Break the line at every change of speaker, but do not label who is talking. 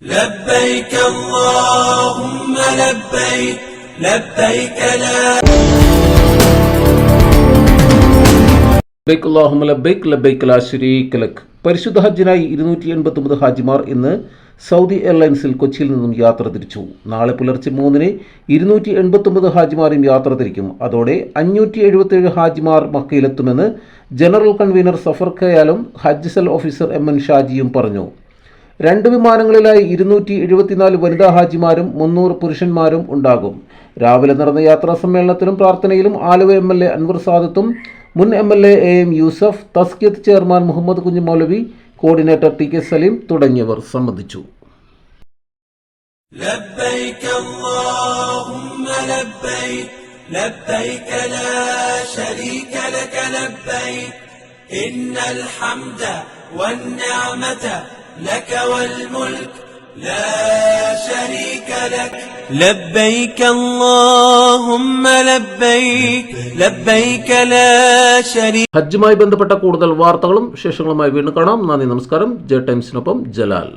لبيك اللهم لبيك لبيك لا
ലബൈക് അല്ലാഹുമ്മ ലബൈക് ലബൈക് ലാ ശരീക ലക്. പരിശുദ്ധ ഹജ്ജിനായി 289 ഹാജിമാർ ഇന്ന് സൗദി എയർലൈൻസിൽ കൊച്ചിയിൽ നിന്നും യാത്ര തിരിച്ചു. നാളെ പുലർച്ചെ 3-ന് 289 ഹാജിമാരും യാത്ര തിരിക്കും. അതോടെ 577 ഹാജിമാർ മക്കയിലെത്തുമെന്ന് ജനറൽ കൺവീനർ സഫർ ഖയാലും ഹജ്ജ് സെൽ ഓഫീസർ എം.എൻ. ഷാജിയും പറഞ്ഞു. 2 വിമാനങ്ങളിലായി 274 വനിതാ ഹാജിമാരും 300 പുരുഷന്മാരും ഉണ്ടാകും. രാവിലെ നടന്ന യാത്രാ സമ്മേളനത്തിലും പ്രാർത്ഥനയിലും ആലുവ എം.എൽ.എ. അൻവർ സാദത്തും മുൻ MLA. A M. Yusuf, തസ്കിയത്ത് chairman Muhammad കുഞ്ഞ് മൗലവി, കോർഡിനേറ്റർ ടി.കെ. സലീം തുടങ്ങിയവർ സംബന്ധിച്ചു.
ലബ്ബൈക അല്ലാഹുമ്മ ലബ്ബൈക ലബ്ബൈക ലാ ശരീക ലക ലബ്ബൈക ഇന്നൽ ഹംദ വന്നിഅമത لك والملك لا شريك لك لبيك اللهم لبيك لبيك لا شريك.
ഹജ്ജുമായി ബന്ധപ്പെട്ട കൂടുതൽ വാർത്തകളും വിശേഷങ്ങളുമായി വീണ്ടും കാണാം. നന്ദി, നമസ്കാരം. ജെ ടൈംസിനൊപ്പം ജലാൽ.